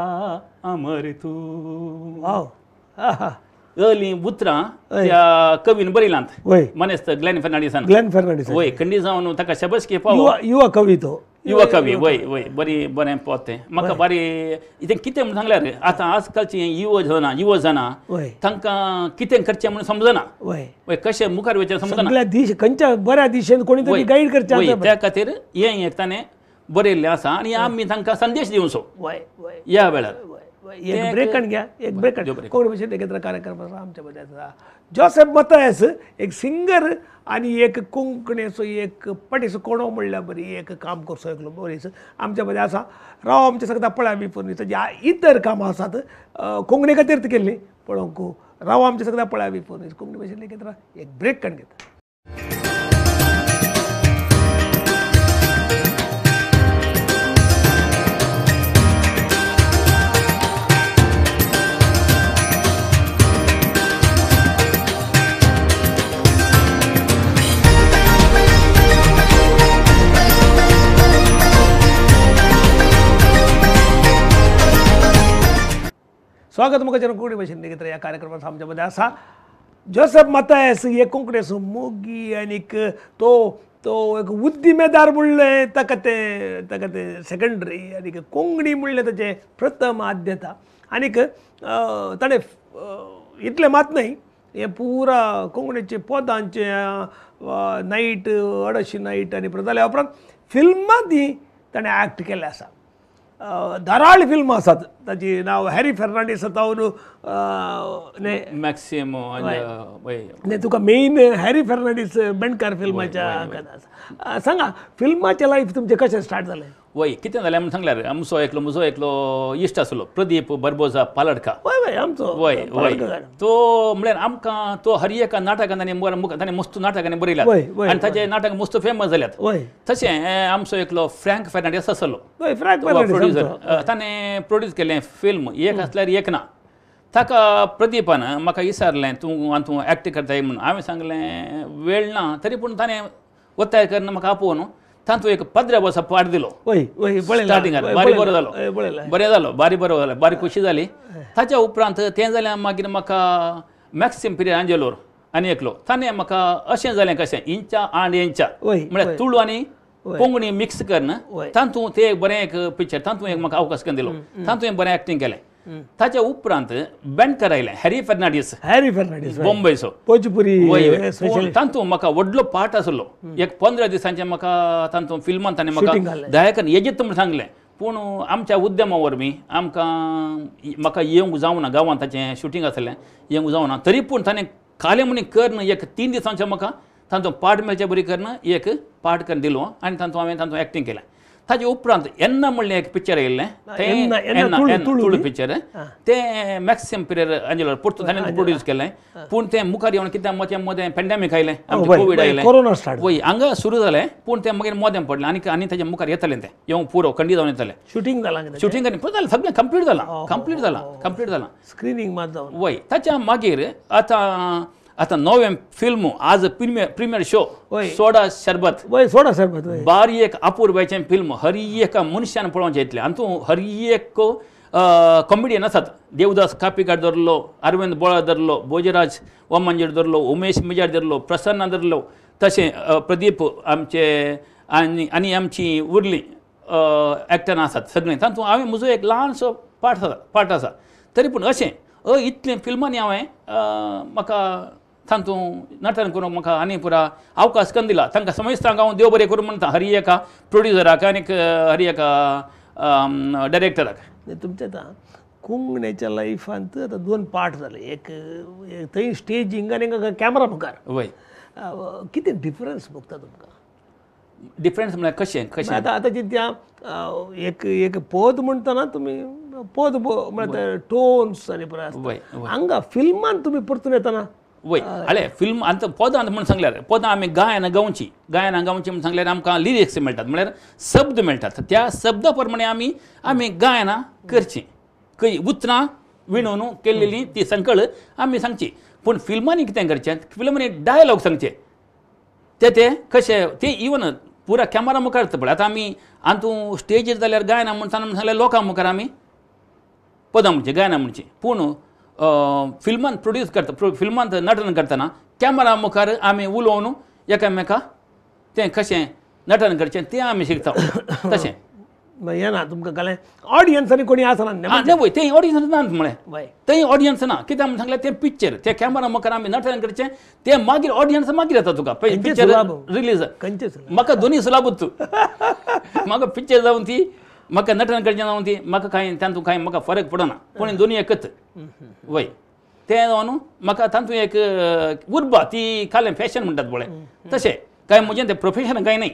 [SPEAKER 2] अमर तूं अर्ली उतरां त्या कवीन बरयलांत मनेस्त ग्लॅन फर्नांडीसान वय खंडी जावन ताका शबासकी पावो
[SPEAKER 1] युवा कवी तो
[SPEAKER 2] युवा कवी वय वय बरें पद तें म्हाका बारी इतें कितें म्हणून सांगल्यार आतां आजकालची युवा जाणां तांकां कितें करचें म्हणून समजना वय कशें मुखार वयचें समजना
[SPEAKER 1] खंयच्या बऱ्या दिशेन कोणी तरी गायड करचें
[SPEAKER 2] त्या खातीर हें एक ताणें बरयल्लें आसा आनी आमी तांकां संदेश दिवचो ह्या वेळार
[SPEAKER 1] एक ब्रेकन घ्या एक ब्रेकन कोण विषय नेकेत्रा कार्यक्रम आमच्या मध्ये जोसेफ मतायस एक सिंगर आणि एक कोंकणीचो एक पटीचो कोणो म्हणल्यार बरी एक काम करचो एकलो बरीच आमच्या मध्ये आसा राव आमचे सगळ्या पळया बी पण ज्या इतर कामां आसात कोंकणी खातीर केल्ली पळोवंक राव आमचे सगळ्या पळया बी पण कोंकणी विशय नेकेत्रा एक ब्रेक करून घेता स्वागत मुखाचेर कोंकणी भाशेन नेकेत्रा ह्या कार्यक्रमांत आमच्या मध्ये आसा जोसेफ मतायस एक कोंकणीचो मोगी आनीक तो एक उद्दिमेदार म्हणलें ताका ते सेकंडरी आनीक कोंकणी म्हणलें ताचें प्रथम आद्यता आनीक ताणें इतलें मात न्हय हे पुरा कोंकणीचे पदांचे नायट 250 नायट आनी जाल्या उपरांत फिल्मां ती ताणें एक्ट केल्लें आसा धाराळ फिल्म आसात ताची नांव हॅरी फर्नांडीस तावन
[SPEAKER 2] मॅक्सिमो
[SPEAKER 1] तुका मेन हॅरी फर्नांडीस बेंडकार फिल्माच्या सांगा फिल्माचें लायफ तुमचें कशें स्टार्ट जालें
[SPEAKER 2] वय कितें जालें म्हणून सांगल्यार म्हजो एकलो इश्ट आसलो प्रदीप बरबोजा पालडका
[SPEAKER 1] वय आमचो
[SPEAKER 2] वय तो म्हळ्यार आमकां तो हर एका नाटकान ताणें मस्त नाटकांनी बरयल्यात आनी ताचे नाटक मस्त फेमस जाल्यात तशें आमचो एकलो फ्रँक फर्नांडीस आसलो प्रोड्युसर ताणें प्रोड्यूस केलें फिल्म एक आसल्यार एक ना ताका प्रदीपान म्हाका विचारलें तूं एक्ट करताय म्हणून हांवें सांगलें वेळ ना तरी पूण ताणें वताय करना म्हाका आपोवन तातूंत एक 15 वर्सां पाट दिलो स्टार्टिंगार बरें जालो बारी खुशी जाली ताच्या उपरांत तें जालें मागीर म्हाका मॅक्सिम पिरेर आंजेलोर आनी एकलो ताणें म्हाका अशें जालें कशें इंचा आंड इंचा म्हळ्यार तुळू आनी कोंकणी मिक्स करन तातूंत तें बरें एक पिक्चर तातूंत एक म्हाका अवकाश करून दिलो तातूंत बरें एक्टींग केलें ताच्या उपरांत बँकर आयले हॅरी फर्नांडीस बॉम्बेचो
[SPEAKER 1] पोचपुरी
[SPEAKER 2] तांतू म्हाका व्हडलो पार्ट आसलो एक 15 दिसांचे म्हाका तांतू फिल्मान ताणें म्हाका दयाकन येजेत म्हूण सांगलें पूण आमच्या उद्यमा वरवीं म्हाका येवंक जावना गांवांत ताचें शुटींग आसलें येवंक जावना तरी पूण ताणें काले म्हूण करन एक 3 दिसांचें म्हाका तांतू पार्ट मेळचे बरी करन एक पार्ट करून दिलो आनी तांतू हांवें तांतू एक्टींग केलें ताजे उपरांत एन्ना म्हणलें एक पिक्चर येयल्लें तें तुळू पिक्चर तें मॅक्सिम पिरेर आंजेलो परतून ताणें प्रोड्यूस केलें पूण तें मुखार येवन कित्याक मदें पॅन्डेमीक आयलें कोवीड आयलें वय हांगा सुरू जालें पूण तें मागीर मोदें पडलें आनी ताजे मुखार येतलें तें येवंक पुरो खंडी जावन येतलें
[SPEAKER 1] शूटिंग
[SPEAKER 2] शूटिंग जालें सगळें कंप्लीट जालां
[SPEAKER 1] स्क्रीनिंग मात जावन
[SPEAKER 2] वय ताच्या मागीर आतां नवें फिल्म आज प्रिमियर शो सोडा शरबत बारी एक अपूर्वाचें फिल्म हर एका मनशान पळोवचें येतलें आनी तूं हर एक कॉमेडियन आसात देवदास कापिकार धरलो अरविंद बोळा धरलो भोजराज वामंजेर धरलो उमेश मिजार धरलो प्रसन्न धरलो तशें प्रदीप आमचे आनी आमची उरलीं एक्टर आसात सगळीं तातूंत हांवें म्हजो एक ल्हानसो पार्ट आसा तरी पूण अशें इतलें फिल्मांनी हांवें म्हाका तांतू नटन करूंक म्हाका आनी पुरा अवकाश करून दिला तांकां समजता हांव देव बरें करूं म्हणटा हर एका प्रोड्युसराक आनी हर एका डायरेक्टराक
[SPEAKER 1] तुमच्या आतां कोंकणीच्या लायफांत आतां 2 पार्ट जाले एक थंय स्टेजींग आनी कॅमेरा मुखार
[SPEAKER 2] वय
[SPEAKER 1] कितें डिफरन्स भोगता तुमकां
[SPEAKER 2] डिफरन्स म्हळ्यार कशें
[SPEAKER 1] आतांची त्या एक पद म्हणटना तुमी पद म्हळ्यार टोन्स आनी पुरा हांगा फिल्मान तुमी परतून येतना
[SPEAKER 2] वय हाळे फिल्म आतां पदां म्हणून सांगल्यार पदां आमी गायनां गावची म्हणून सांगल्यार आमकां लिरिक्स मेळटात म्हळ्यार शब्द मेळटात त्या शब्दा प्रमाणे आमी गायनां करचीं खंय उतरां विणून केल्लेलीं ती संकळ आमी सांगची पूण फिल्मांनी कितें करचें फिल्मांनी डायलॉग सांगचे ते कशें ते इवन पुरा कॅमेरा मुखार पळय आतां आमी तूं स्टेजीर जाल्यार गायनां म्हणटाना सांगल्यार लोकां मुखार आमी पदां म्हणची गायनां म्हणची पूण फिल्मान प्रोड्यूस करता फिल्मांत नटन करतना कॅमेरा मुखार आमी उलोवन एकामेका तें कशें नटन करचें तें आमी शिकता तशें
[SPEAKER 1] येना तुमकां कळ्ळें ऑडियन्सांनी कोणी आसना
[SPEAKER 2] ना वय तें ऑडियन्स ना म्हळें थंय ऑडियन्स ना कित्याक म्हण सांगल्यार तें पिक्चर तें कॅमेरा मुखार आमी नटन करचें तें मागीर ऑडियन्स मागीर येता तुका पिक्चर रिलीज म्हाका दोनी सुलाबूच म्हाका पिक्चर जावन ती म्हाका नटन करचें जावन ती म्हाका कांय तातूंत कांय म्हाका फरक पडना पूण दोनी एकच वय तें जावन म्हाका तातूंत एक उर्बा ती कालें फॅशन म्हणटात पळय तशें कांय म्हजें तें प्रोफेशन कांय न्ही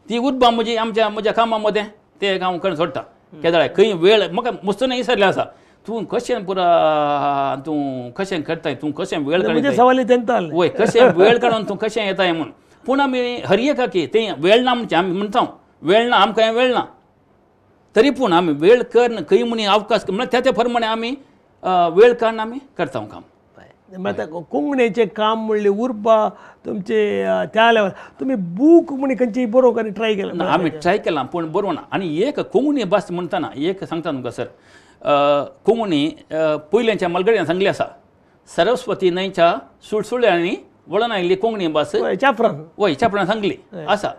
[SPEAKER 2] ती उर्बा म्हजी म्हज्या कामा मदें तें हांव करून सोडटा केदाळे खंय वेळ म्हाका मस्तना विसरलें आसा तूं कशें पुरा तूं कशें करताय तूं कशें वेळ काडून वय कशें वेळ काडून तूं कशें येताय म्हूण पूण आमी हर एका की तें वेळ ना म्हणचें आमी म्हणटा वेळ ना आमकां वेळ ना तरी पूण आमी वेळ करन खंय म्हणी अवकाश म्हळ्यार त्या प्रमाणे आमी वेळ काडून आमी करता काम
[SPEAKER 1] कोंकणीचें काम म्हणलें उर्बा तुमचे त्या लेवल तुमी बूक म्हण खंयची बरोवंक आनी ट्राय केला
[SPEAKER 2] आमी ट्राय केलां पूण बरोवना आनी एक कोंकणी भास म्हणटना एक सांगता तुमकां सर कोंकणी पयलेंच्या मलगड्यान सांगली आसा सरस्वती न्हंयच्या सुळसुळ्यांनी वळून आयिल्ली कोंकणी भास चापरान सांगली आसा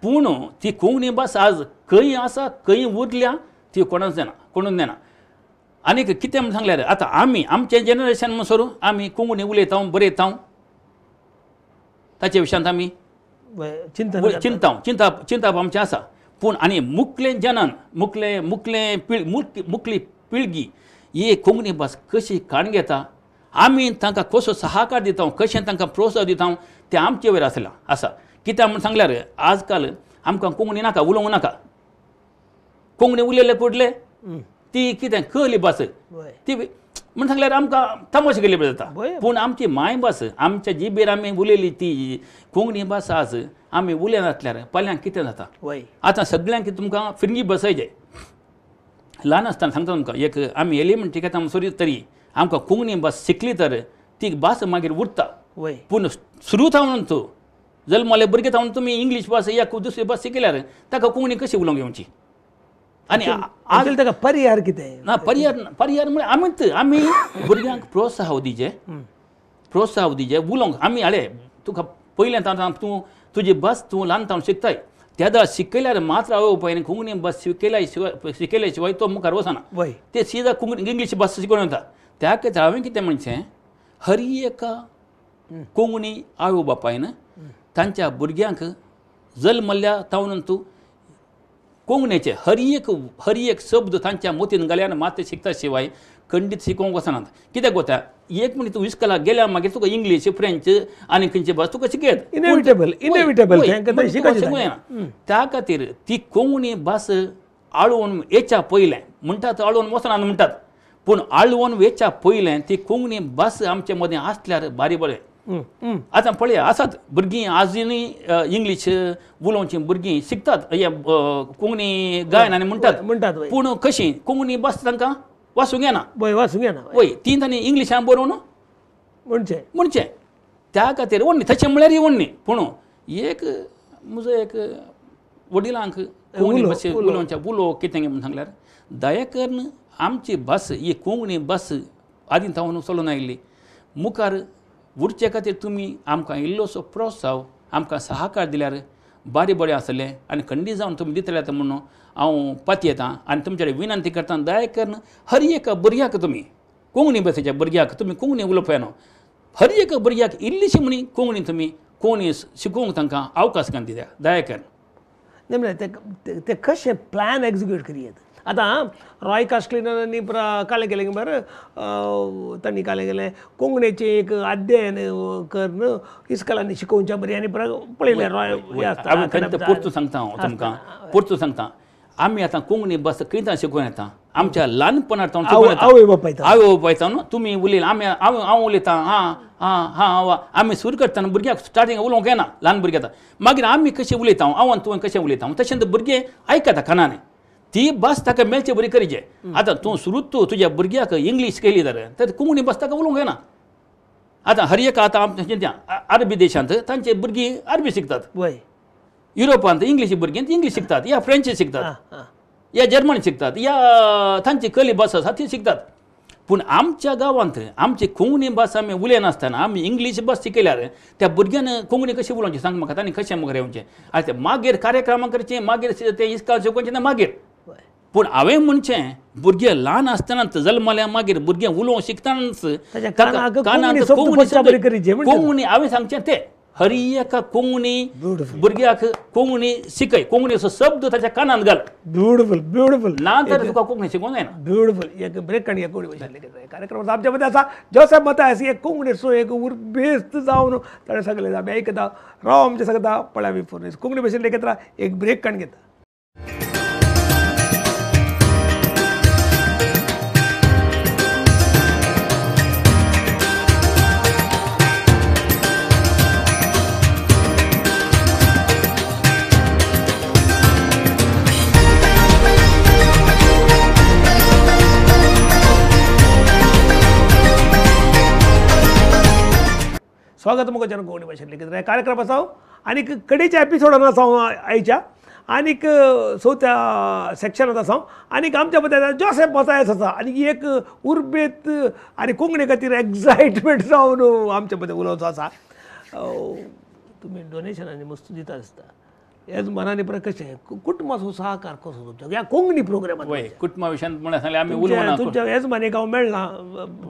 [SPEAKER 2] पूण ती कोंकणी भास आज खंय आसा खंय उरल्या ती कोणूच देना आनीक कितें म्हण सांगल्यार आतां आमी आमचें जेनरेशन म्हणसर आमी कोंकणी उलयता बरयता ताचे विशयांत आमी चिंता आमचें आसा पूण आनी मुखले जनान मुखली पिळगी ही कोंकणी भास कशी काण घेता आमी तांकां कसो सहकार दिता कशें तांकां प्रोत्साहन दिता तें आमचे वयर आसा कित्याक म्हण सांगल्यार आजकाल आमकां कोंकणी नाका उलोवंक नाका कोंकणी उलयले पडले ती कितें कहली भास ती म्हण सांगल्यार आमकां तमाशे केले जाता पूण आमची मायभास आमच्या जिबेर आमी उलयली ती कोंकणी भास आज आमी उलयनासल्यार फाल्यां कितें जाता आतां सगळ्यांक तुमकां फिरंगी बसयचे ल्हान आसतना सांगता तुमकां एक आमी एलिमेंटरी घेता म्हणसर तरी आमकां कोंकणी भास शिकली तर ती भास मागीर उरता पूण सुरू जावन तूं जल्मले भुरगे जावन तुमी इंग्लीश भास या दुसरी भास शिकल्यार ताका कोंकणी कशी उलोवंक येवची आनी आज ताका
[SPEAKER 1] पर्याय कितें
[SPEAKER 2] ना पर्याय म्हळ्यार आमी भुरग्यांक प्रोत्साहन दिजे उलोवंक आमी हाळे तुका पयलें तूं तुजी भास तूं ल्हानपण शिकताय त्यादा शिकयल्यार मात्र हांव पळय कोंकणी भास शिकयल्या शिवाय तो मुखार वचना
[SPEAKER 1] वय
[SPEAKER 2] ते सीदा कोंकणी इंग्लीश भास शिकून वता त्या खातीर हांवें कितें म्हणचें हर एका कोंकणी आवय बापायन तांच्या भुरग्यांक जल्मल्ल्या तावन तूं कोंकणीचे हर एक शब्द तांच्या मोतीन घाल्यान मात्र शिकता शिवाय खंडीत शिकोवंक वचनात कित्याक वता एक म्हणटा तूं इस्कॉलाक गेल्या मागीर तुका इंग्लीश फ्रेंच आनी खंयची भास तुका शिकयत
[SPEAKER 1] इनेविटेबल
[SPEAKER 2] त्या खातीर ती कोंकणी भास आळोवन येच्या पयलें म्हणटात आळोवन वचना म्हणटात पूण आळोवन वेच्या पयलें ती कोंकणी भास आमचे मदें आसल्यार बारी बरें आतां पळया आसात भुरगीं आजुनूय इंग्लीश उलोवचीं भुरगीं शिकतात कोंकणी गायनांनी म्हणटात पूण कशी कोंकणी भास तांकां वासूंक येना वय ती तांणी इंग्लिशान बरोवन म्हणचें त्या खातीर वण्णी तशें म्हळ्यार वण्णी पूण म्हजो एक वडिलांक कोंकणी भाशे उलोवच्या उलोव कितें म्हण सांगल्यार दया करून आमची भास ही कोंकणी भास आदीं तावन चलून आयिल्ली मुखार उरचे खातीर तुमी आमकां इल्लोसो प्रोत्साह आमकां सहकार दिल्यार बारी बरें आसलें आनी खंडी जावन तुमी दितले म्हणून हांव पाती येतां आनी तुमचे कडेन विनंती करता दया करून हर एका भुरग्याक तुमी कोंकणी भाशेच्या भुरग्याक तुमी कोंकणी उलोवप न्हू हर एका भुरग्याक इल्लीशी म्हणी कोंकणी तुमी कोंकणी शिकोवंक तांकां अवकाश करून दिल्या दया करून
[SPEAKER 1] ते कशें प्लॅन एग्जिक्यूट करियेत आतां रॉय कास्टलिनांनी काले गेले मरे तांणी काले गेले कोंकणीचें एक अध्ययन करून इस्कॉलांनी शिकोवच्या बरी आनी पळयलें रॉय
[SPEAKER 2] परतून सांगता हांव तुमकां परतून सांगता आमी आतां कोंकणी भास खंयता शिकून येता आमच्या ल्हानपणांत आवय बापायता न्हू तुमी उलयला हांव उलयतां हां आमी सुरू करतना भुरग्यांक स्टार्टींग उलोवंक येना ल्हान भुरग्यां मागीर आमी कशें उलयता हांव आनी तुवें कशें उलयता तशें भुरगे आयकता कानांनी ती भास ताका मेळचे बरी करीचे आतां तूं सुरूच तूं तुज्या भुरग्याक इंग्लीश केली तर कोंकणी भास ताका उलोवंक येना आतां हर एक आतां आमच्या अरबी देशांत तांचे भुरगीं अरबी शिकतात युरोपांत इंग्लीश भुरगीं इंग्लीश शिकतात या फ्रेंच शिकतात या जर्मन शिकतात या तांची खली भास आसा ती शिकतात पूण आमच्या गांवांत आमची कोंकणी भास आमी उलयनासतना आमी इंग्लीश भास शिकयल्यार त्या भुरग्यान कोंकणी कशी उलोवची सांग म्हाका तांणी कशें मुखार येवचें आतां मागीर कार्यक्रमां करचें मागीर तें इस्कॉल शिकोवचें ना मागीर पूण हांवें म्हणचें भुरगे ल्हान आसतनाच जल्मल्या मागीर भुरगें उलोवंक शिकतनाच कोंकणी हांवें सांगचें तें हर एका कोंकणी भुरग्याक कोंकणी शिकय कोंकणीचो शब्द ताच्या कानांत घाल
[SPEAKER 1] ब्युटिफूल
[SPEAKER 2] ना तर तुका कोंकणी शिकोवंक जायना
[SPEAKER 1] ब्युटिफूल एक ब्रेक काडया कोंकणी भाशेंतले कार्यक्रम आमच्या मध्ये आसा जोसेफ मतायस एक कोंकणीचो एक उर्बेस्त जावन ताणें सगळें आमी आयकता राव आमचें सांगता पळयावी फोन कोंकणी भाशेंतले घेतला एक ब्रेक काडून घेता स्वागत मुगो जन कोंकणी भाशेंतले कितें कार्यक्रम आसा आनी कडेच्या एपिसोडान आसा हांव आयच्या आनीक चवथ्या सेक्शनांत आसा आनीक आमच्या मदें जोसेफ मतायस आसा आनी एक उर्बेत आनी कोंकणी खातीर एक्सायटमेंट जावन आमच्या मदें उलोवचो आसा तुमी डोनेशनांनी मस्त दिता दिसता हेच मनानी पळय कशें कुटुंबाचो सहकार कसो तुमच्या ह्या कोंकणी प्रोग्रामांत
[SPEAKER 2] कुटुंबा विशयान म्हण सांगलें आमी उलोवना
[SPEAKER 1] तुमच्या हेच मानेक हांव मेळना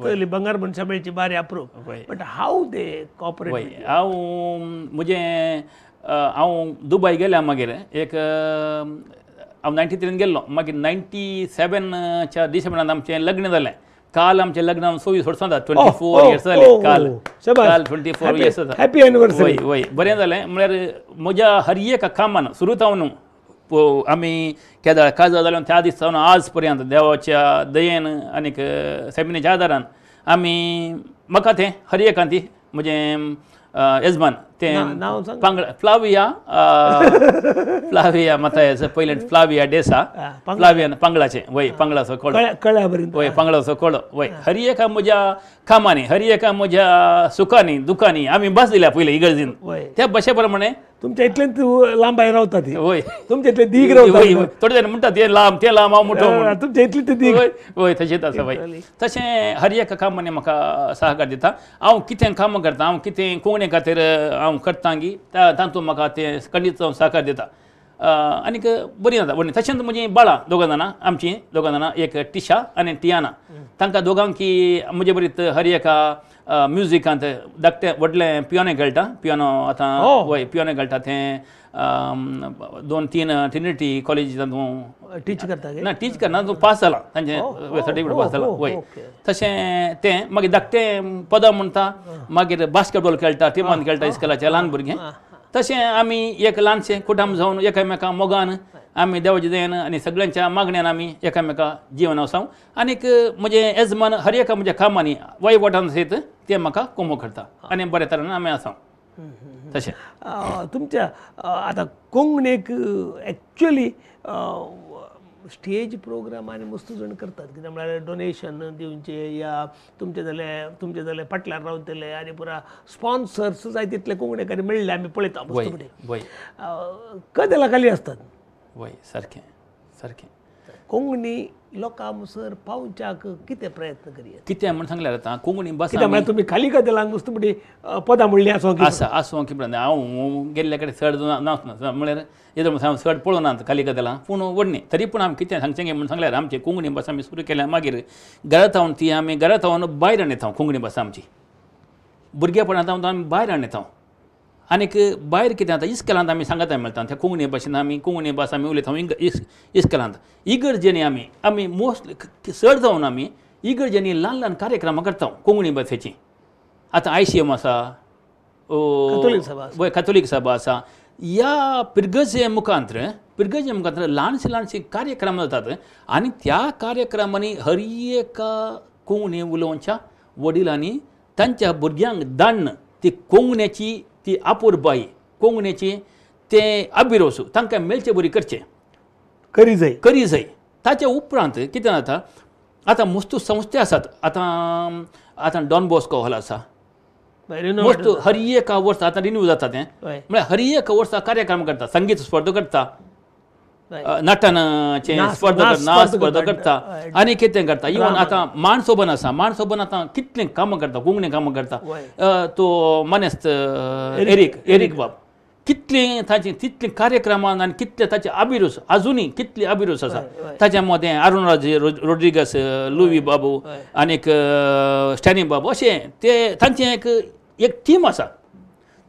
[SPEAKER 1] पयलीं बंगार मनशां मेळची बारी approve but how they cooperate
[SPEAKER 2] हांव म्हजें हांव दुबय गेल्या मागीर एक हांव 93 गेल्लो मागीर 97च्या डिसेंबरांत आमचें लग्न जालें काल आमचें लग्न 24 वर्सां जाता 24 इयर्स जाले काल 24 इयर्स जाता
[SPEAKER 1] हॅपी एनिवर्सरी
[SPEAKER 2] वय बरें जालें म्हळ्यार म्हज्या हर एका कामान सुरू जावन आमी केदार काजार जालें त्या दीस सावन आज पर्यंत देवाच्या दयेन आनीक सेमिनेच्या आदारान आमी म्हाका तें हर एकान ती म्हजें यजमान तें पांगळा फ्लाविया मतायस पयलें फ्लाविया डेसा फ्लावियान पांगळाचें वय पांगळाचो कोळो वय पांगळाचो कोळो वय हर एका म्हज्या कामांनी हर एका म्हज्या सुखांनी दुखांनी आमी भास दिल्या पयलीं इगर्जीन त्या भाशे प्रमाणे
[SPEAKER 1] तुमच्या इतलें लांब भायर रावता ती
[SPEAKER 2] वय
[SPEAKER 1] तुमच्या इतलें दीग रावता
[SPEAKER 2] थोडे जाण म्हणटा तें लांब हांव मोठो
[SPEAKER 1] तुमच्या इतलें तें दीग
[SPEAKER 2] वय तशेंच आसा वय तशें हर एका कामांनी म्हाका सहकार दिता हांव कितें कामां करता हांव कितें कोंकणी खातीर हांव करता गी तातूंत म्हाका तें खंडीत सहकार दिता आनीक बरी जाता व्हडली तशेंच म्हजी बाळां दोगां जाणां आमची दोगां जाणां एक टिशा आनी टियाना तांकां दोगांकी म्हजे बरीत हर एका म्युजिकांत धाकटें व्हडलें पियानो खेळटा पियानो आतां वय पियानो खेळटा तें 2-3 ट्रिनिटी कॉलेजींत
[SPEAKER 1] टीच करता
[SPEAKER 2] ना टीच करना तूं पास जाला तांचें सर्टिफिकेट पास जाला वय तशें तें मागीर धाकटें पदां म्हणटा मागीर बास्केटबॉल खेळटा टिमांत खेळटा इस्कलाचे ल्हान भुरगें तशें आमी एक ल्हानशें कुटुंब जावन एकामेकां मोगान आमी देवाचे दयेन आनी सगळ्यांच्या मागण्यान आमी एकामेकां जिवन वसांव आनीक म्हजें येजमान हर एका म्हज्या कामांनी वयवटान सयत तें म्हाका कोमो करता आनी बरे तरेन आमी आसां तशें
[SPEAKER 1] तुमच्या आतां कोंकणीक एक्चुअली स्टेज प्रोग्राम आनी मस्त जाण करतात कित्याक म्हळ्यार डोनेशन दिवचे या तुमचे जाले फाटल्यान रावतले आनी पुरा स्पॉन्सर्स जाय तितले कोंकणीकारी मेळ्ळे आमी पळयता
[SPEAKER 2] वय
[SPEAKER 1] कदेला खाली असतात
[SPEAKER 2] वय सारकें सारकें
[SPEAKER 1] कोंकणी लोकां मुसर पावच्याक कितें प्रयत्न करया
[SPEAKER 2] कितें म्हण सांगल्यार आतां कोंकणी भास
[SPEAKER 1] कित्याक म्हळ्यार तुमी खाली कदेलांक नुस्तें म्हणटी पदां म्हणलीं
[SPEAKER 2] आसा आसूं कितें हांव गेल्ले कडेन चड नासना म्हळ्यार येदो हांव चड पळोवना खाली कदेलां पूण व्हडली तरी पूण आमी कितें सांगचें म्हण सांगल्यार आमची कोंकणी भास आमी सुरू केल्या मागीर घरांत हांव ती आमी घरांत हांव भायर हाडयता कोंकणी भास आमची भुरगेपणांत हांव आमी भायर हाडयता आनीक भायर कितें जाता इस्कलांत आमी सांगता मेळटा त्या कोंकणी भाशेन आमी कोंकणी भास आमी उलयता इस्कलांत इगर्जेनी आमी मोस्टली चड जावन आमी इगर्जेनी ल्हान ल्हान कार्यक्रमां करता कोंकणी भाशेची आतां ICM आसा कॅथोलीक सभा आसा ह्या पिरगजे मुखांतर ल्हानशे कार्यक्रम जातात आनी त्या कार्यक्रमांनी हर एका कोंकणी उलोवच्या वडिलांनी तांच्या भुरग्यांक धाडन ती कोंकण्याची ती आपुरबाई कोंकणीची तें अभिरोस तांकां मेळचे बरी करचें करी जाय ताच्या उपरांत कितें जाता आतां मस्तू संस्थे आसात आतां डॉन बॉस्को हॉल आसा मस्त हर एका वर्सा आतां रिन्यू जाता तें म्हळ्यार हर एका वर्सा कार्यक्रम करता संगीत स्पर्धा करता नटनाचे स्पर्धा करता आनी कितें करता इवन आतां माणसोबन आसा माणसोबन आतां कितलें कामां करता कोंकणी कामां करता तो मनेस्त एरीक बाब कितलें ताचें तितलें कार्यक्रमान आनी कितले ताचे अभिरूस अजुनी कितले अभिरूस आसा ताच्या मदें अरुणराज रोड्रिगस लुवी बाबू आनीक स्टॅनी बाबू अशें ते तांचें एक टीम आसा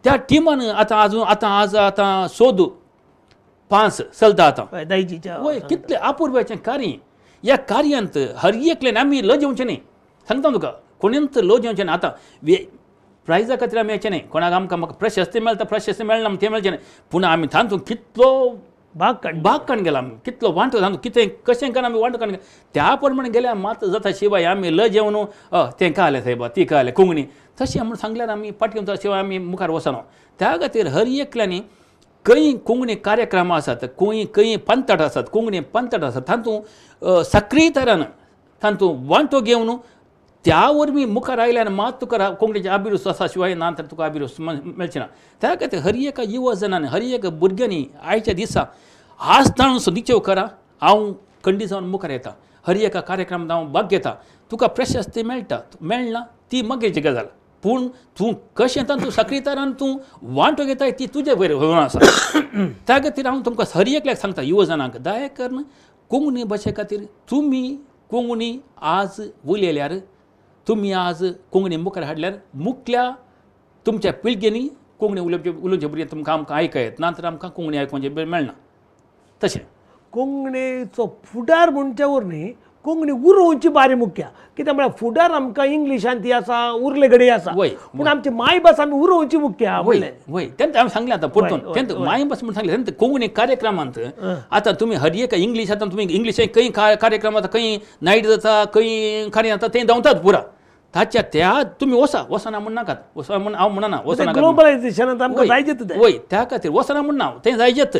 [SPEAKER 2] त्या टिमान आतां सोद 5 चलता आतां वय कितलें अपुर्बाचें कार्य ह्या कार्यांत हर एकल्यान आमी लज येवचें न्ही सांगता तुका कोणेंच लज येवचें ना आतां प्रायजा खातीर आमी येचें न्ही कोणाक आमकां म्हाका प्रशस्ती मेळटा प्रशस्ती मेळना तें मेळचें न्ही पूण आमी तातूंत कितलो भाग काण गेला आमी कितलो वांटो तातूंत कितें कशें करून आमी वांटो काण त्या प्रमाणे गेल्यार मात जाता शिवाय आमी लज येवन तें काले सायबा ती काले कोंकणी तशें म्हूण सांगल्यार आमी फाटल्यान शिवाय आमी मुखार वचना त्या खातीर हर एकल्यांनी खंय कोंकणी कार्यक्रम आसात खंय पंथट आसात कोंकणी पंथट आसात तातूंत सक्रीय तरान तातूंत वांटो घेवन त्या वरवीं मुखार आयल्यान मात तुका कोंकणीचे अभिरूस आसा शिवाय ना तर तुका अभिरूस मेळचें ना त्या खातीर हर एका युवा जनांनी हर एका भुरग्यांनी आयच्या दिसा आज ताणून सुदीच्यो करा हांव खंडी जावन मुखार येता हर एका कार्यक्रमांत हांव भाग घेता तुका प्रशस्ती मेळना ती मागीरची गजाल पूण तूं कशें तूं सक्रीय तरान तूं वांटो घेताय ती तुजे वयर होवन आसा त्या खातीर हांव तुमकां हर एकल्याक सांगता युवा जनांक दया करून कोंकणी भाशे खातीर तुमी कोंकणी आज उलयल्यार तुमी आज कोंकणी मुखार हाडल्यार मुखल्या तुमच्या पिळगेनी कोंकणी उलोवचे भुरगे तुमकां आमकां आयकयत ना तर आमकां कोंकणी आयकुचें मेळना तशें
[SPEAKER 1] कोंकणीचो फुडार म्हणच्या वरवीं कोंकणी उरोवची बारी मुख्य कित्याक म्हळ्यार फुडार आमकां इंग्लिशान ती आसा उरले घडये आसा पूण आमची मायभास आमी उरोवची मुख्य
[SPEAKER 2] वय तेंत हांवें सांगलें आतां परतून तेंत मायभास म्हूण सांगलें तेंत कोंकणी कार्यक्रमांत आतां तुमी हर एक इंग्लीश आतां तुमी इंग्लिशे खंय कार्यक्रम जाता खंय नायट जाता खंय कार्य जाता तें जावतात पुरा ताच्या त्या तुमी वसना म्हण नाकात वसना म्हण हांव म्हणना वसना
[SPEAKER 1] ग्लोबलायझेशनांत आमकां जायजेत
[SPEAKER 2] वय त्या खातीर वसना म्हण हांव तें जायजेत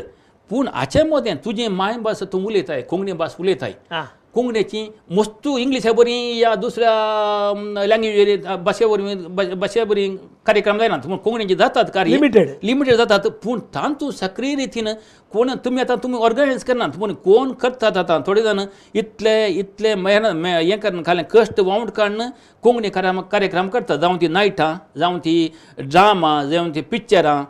[SPEAKER 2] पूण हाचे मदें तुजें मायभास तूं उलयताय कोंकणी भास उलयताय कोंकणीची मस्तू इंग्लिशा बरी या दुसऱ्या लँग्वेज भाशे बरी कार्यक्रम जायना पूण कोंकणीची जातात कार्य लिमिटेड जातात पूण तातूंत सक्रीय रितीन कोण तुमी ऑर्गनायज करनात पूण कोण करतात आतां थोडे जाण इतले मेहनत हें करून खालें कश्ट वावंट काडून कोंकणी कार्यक्रम करतात जावं ती नायटां जावं ती ड्रामा जावं ती पिक्चरां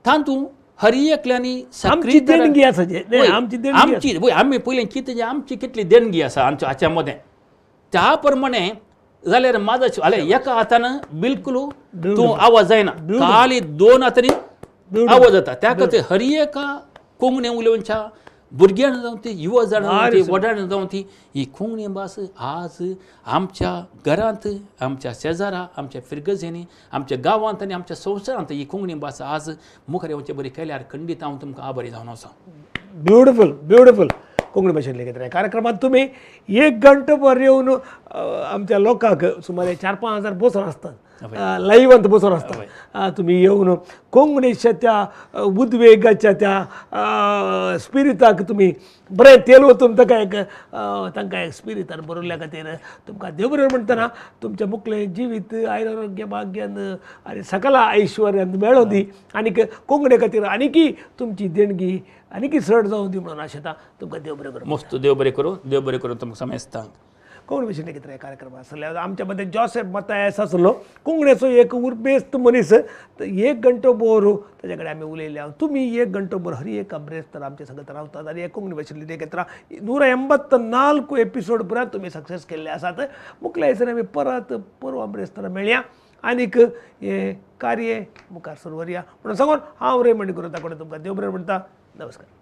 [SPEAKER 2] तातूंत
[SPEAKER 3] हर एकल्यानी
[SPEAKER 1] आमची देणगी आसा जे नाही आमची देणगी
[SPEAKER 3] आमची आम्ही पयलें कितें जे आमची कितली देणगी आसा आमच्या हाच्या मदें त्या प्रमाणे जाल्यार माझा एका हातानं बिलकुल तूं आवाज जायना खाली 2 हातांनी आवाज जाता त्या खातीर हर एका कोंकणी उलोवच्या भुरग्यां जावं ती युवा जाणां ती वडाण जावं ती ही कोंकणी भास आज आमच्या घरांत आमच्या शेजारा आमच्या फिरगजेनी आमच्या गांवांत आनी आमच्या संवसारांत ही कोंकणी भास आज मुखार येवचे बरी केल्यार खंडीत हांव तुमकां आभारी जावन आसा
[SPEAKER 1] ब्युटिफूल ब्युटिफूल कोंकणी भाशेंतले केंद्र कार्यक्रमात तुम्ही 1 घंटोभर येवन आमच्या लोकांक सुमारे 4-5 हजार बसोर असतात लाईव्हांत बसोर असतात तुम्ही येवन कोंकणीच्या त्या उद्वेगाच्या त्या स्पिरिटाक तुम्ही बरें तेल वचून तांकां एक स्पिरिटान बरोवल्या खातीर तुमकां देव बरें म्हणटना तुमचें मुखलें जिवीत आरोग्य भाग्यान आनी सकला ऐश्वर्यान मेळों दी आनीक कोंकणी खातीर आनीकी तुमची देणगी आनीकी चड जावं दी म्हणून आशेता तुमकां देव बरें करूं
[SPEAKER 3] मस्त देव बरें करूं तुमकां समेस्तांक
[SPEAKER 1] कोंकणी भाशेंतले कितें कार्यक्रम आसले आमच्या मध्ये जोसेफ मतायस आसलो कोंकणीचो एक उर्बेस्त मनीस 1 घंटोभर ताचे कडेन आमी उलयले तुमी 1 घंटोभर हर एक अभ्रेस्तर आमचे सांगत रावतात आनी हे कोंकणी भाशेंतली केंद्रां 184 एपिसोड पर्यंत तुमी सक्सेस केल्ले आसात मुखल्या दिसांनी आमी परत परवा अभ्रेस्तर मेळया आनीक हे कार्य मुखार सुरू व्हरया म्हणून सांगून हांव रेमंड गुरू ताकडे तुमकां देव बरें म्हणटा नमस्कार.